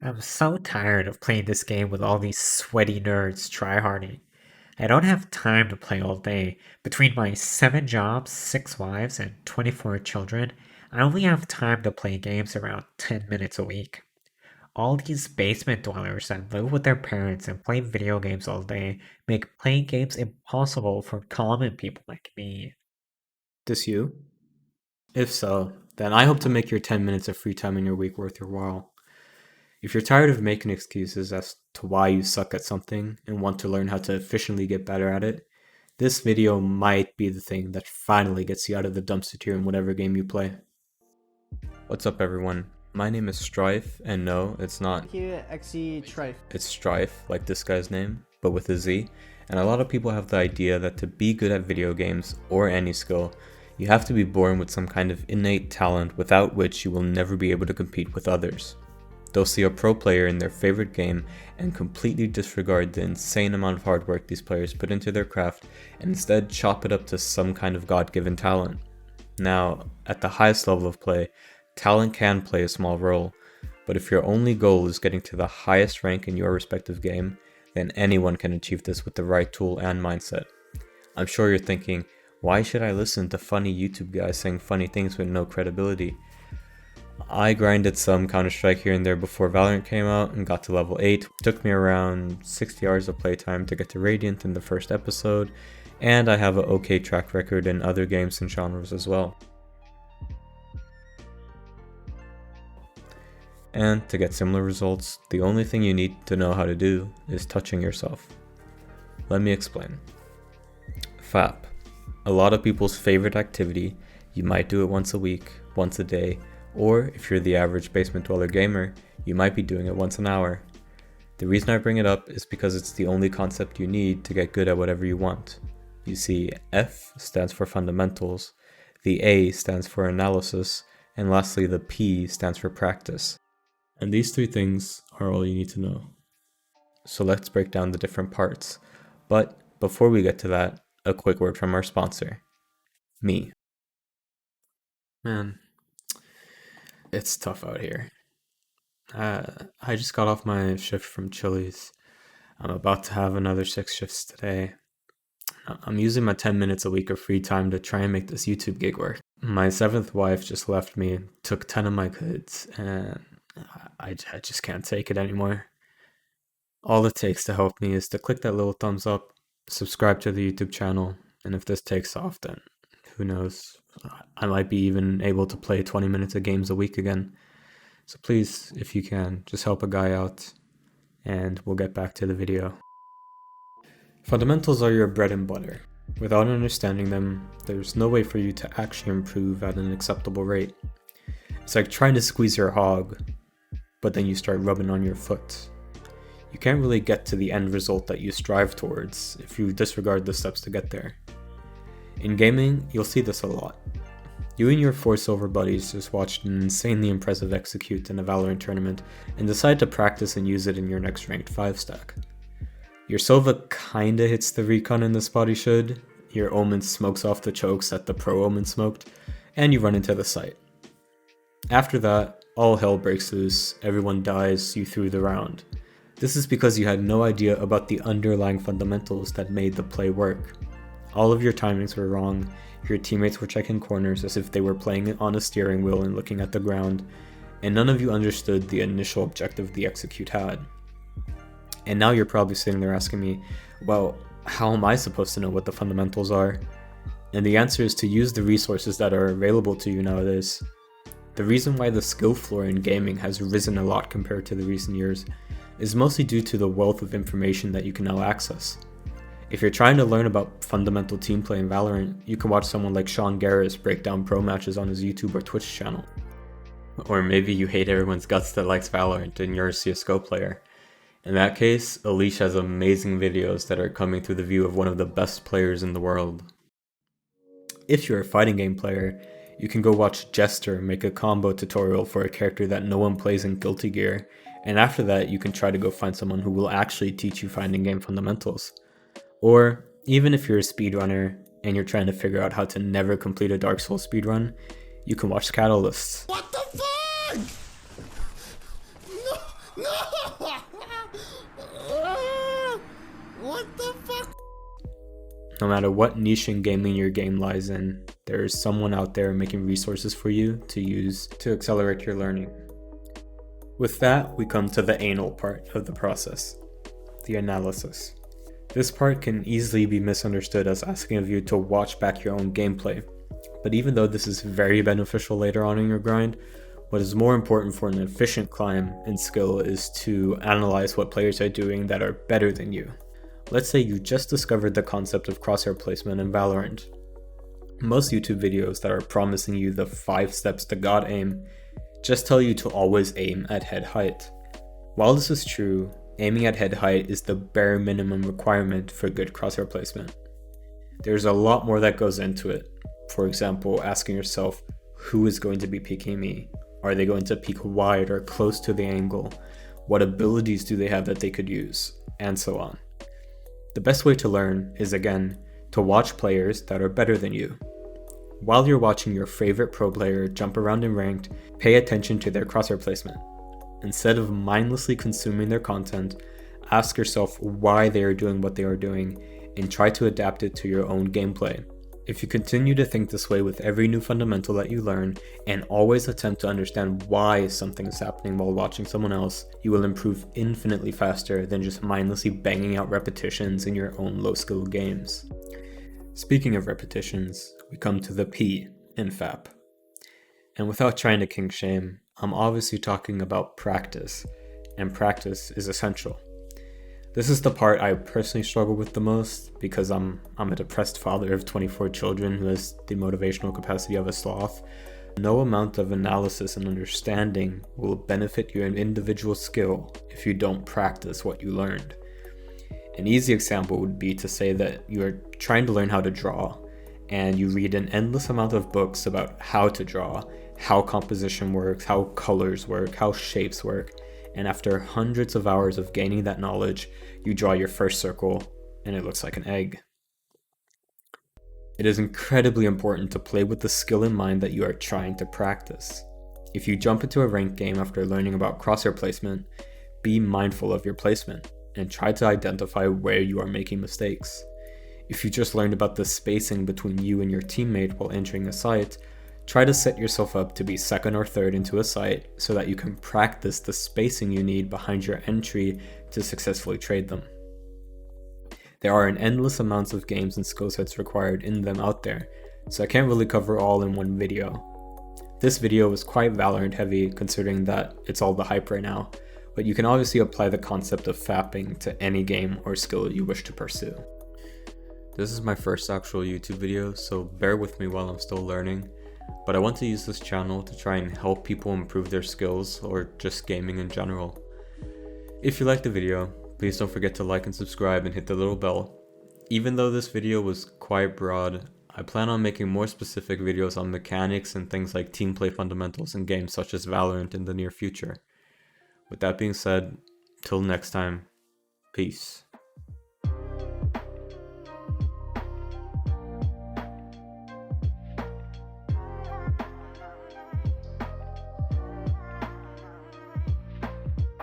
I'm so tired of playing this game with all these sweaty nerds tryharding. I don't have time to play all day. Between my 7 jobs, 6 wives, and 24 children, I only have time to play games around 10 minutes a week. All these basement dwellers that live with their parents and play video games all day make playing games impossible for common people like me. This you? If so, then I hope to make your 10 minutes of free time in your week worth your while. If you're tired of making excuses as to why you suck at something and want to learn how to efficiently get better at it, this video might be the thing that finally gets you out of the dumpster tier in whatever game you play. What's up, everyone? My name is Strife, and no, it's not. Here, XE Trife. It's Strife, like this guy's name, but with a Z. And a lot of people have the idea that to be good at video games, or any skill, you have to be born with some kind of innate talent without which you will never be able to compete with others. They'll see a pro player in their favorite game and completely disregard the insane amount of hard work these players put into their craft and instead chop it up to some kind of God-given talent. Now, at the highest level of play, talent can play a small role, but if your only goal is getting to the highest rank in your respective game, then anyone can achieve this with the right tool and mindset. I'm sure you're thinking, why should I listen to funny YouTube guys saying funny things with no credibility? I grinded some Counter-Strike here and there before Valorant came out and got to level 8. It took me around 60 hours of playtime to get to Radiant in the first episode, and I have an okay track record in other games and genres as well. And to get similar results, the only thing you need to know how to do is touching yourself. Let me explain. FAP. A lot of people's favorite activity. You might do it once a week, once a day, or if you're the average basement dweller gamer, you might be doing it once an hour. The reason I bring it up is because it's the only concept you need to get good at whatever you want. You see, F stands for fundamentals, the A stands for analysis, and lastly the P stands for practice. And these three things are all you need to know. So let's break down the different parts. But before we get to that, a quick word from our sponsor, me. Man, it's tough out here. I just got off my shift from Chili's. I'm about to have another 6 shifts today. I'm using my 10 minutes a week of free time to try and make this YouTube gig work. My 7th wife just left me, took 10 of my kids, and I just can't take it anymore. All it takes to help me is to click that little thumbs up, subscribe to the YouTube channel, and if this takes off, then who knows, I might be even able to play 20 minutes of games a week again. So please, if you can, just help a guy out, and we'll get back to the video. Fundamentals are your bread and butter. Without understanding them, there's no way for you to actually improve at an acceptable rate. It's like trying to squeeze your hog, but then you start rubbing on your foot. You can't really get to the end result that you strive towards if you disregard the steps to get there. In gaming, you'll see this a lot. You and your 4 silver buddies just watched an insanely impressive execute in a Valorant tournament and decide to practice and use it in your next ranked 5 stack. Your Sova kinda hits the recon in the spot he should, your Omen smokes off the chokes that the pro Omen smoked, and you run into the site. After that, all hell breaks loose, everyone dies, you threw the round. This is because you had no idea about the underlying fundamentals that made the play work. All of your timings were wrong, your teammates were checking corners as if they were playing on a steering wheel and looking at the ground, and none of you understood the initial objective the execute had. And now you're probably sitting there asking me, well, how am I supposed to know what the fundamentals are? And the answer is to use the resources that are available to you nowadays. The reason why the skill floor in gaming has risen a lot compared to the recent years is mostly due to the wealth of information that you can now access. If you're trying to learn about fundamental team play in Valorant, you can watch someone like Sean Garris break down pro matches on his YouTube or Twitch channel. Or maybe you hate everyone's guts that likes Valorant and you're a CSGO player. In that case, Alicia has amazing videos that are coming through the view of one of the best players in the world. If you're a fighting game player, you can go watch Jester make a combo tutorial for a character that no one plays in Guilty Gear, and after that you can try to go find someone who will actually teach you fighting game fundamentals. Or, even if you're a speedrunner and you're trying to figure out how to never complete a Dark Souls speedrun, you can watch Catalysts. What the fuck? What the fuck? No matter what niche in gaming your game lies in, there is someone out there making resources for you to use to accelerate your learning. With that, we come to the anal part of the process, the analysis. This part can easily be misunderstood as asking of you to watch back your own gameplay, but even though this is very beneficial later on in your grind, what is more important for an efficient climb in skill is to analyze what players are doing that are better than you. Let's say you just discovered the concept of crosshair placement in Valorant. Most YouTube videos that are promising you the 5 steps to God aim just tell you to always aim at head height. While this is true, aiming at head height is the bare minimum requirement for good crosshair placement. There's a lot more that goes into it. For example, asking yourself, who is going to be peeking me? Are they going to peek wide or close to the angle? What abilities do they have that they could use? And so on. The best way to learn is, again, to watch players that are better than you. While you're watching your favorite pro player jump around in ranked, pay attention to their crosshair placement. Instead of mindlessly consuming their content, ask yourself why they are doing what they are doing and try to adapt it to your own gameplay. If you continue to think this way with every new fundamental that you learn and always attempt to understand why something is happening while watching someone else, you will improve infinitely faster than just mindlessly banging out repetitions in your own low-skill games. Speaking of repetitions, we come to the P in FAP. And without trying to kink shame, I'm obviously talking about practice, and practice is essential. This is the part I personally struggle with the most because I'm a depressed father of 24 children who has the motivational capacity of a sloth. No amount of analysis and understanding will benefit your individual skill if you don't practice what you learned. An easy example would be to say that you're trying to learn how to draw, and you read an endless amount of books about how to draw, how composition works, how colors work, how shapes work, and after hundreds of hours of gaining that knowledge, you draw your first circle, and it looks like an egg. It is incredibly important to play with the skill in mind that you are trying to practice. If you jump into a ranked game after learning about crosshair placement, be mindful of your placement, and try to identify where you are making mistakes. If you just learned about the spacing between you and your teammate while entering a site, try to set yourself up to be second or third into a site so that you can practice the spacing you need behind your entry to successfully trade them. There are an endless amounts of games and skill sets required in them out there, so I can't really cover all in one video. This video was quite Valorant heavy considering that it's all the hype right now, but you can obviously apply the concept of fapping to any game or skill you wish to pursue. This is my first actual YouTube video, so bear with me while I'm still learning. But I want to use this channel to try and help people improve their skills or just gaming in general. If you liked the video, please don't forget to like and subscribe and hit the little bell. Even though this video was quite broad, I plan on making more specific videos on mechanics and things like team play fundamentals in games such as Valorant in the near future. With that being said, till next time, peace.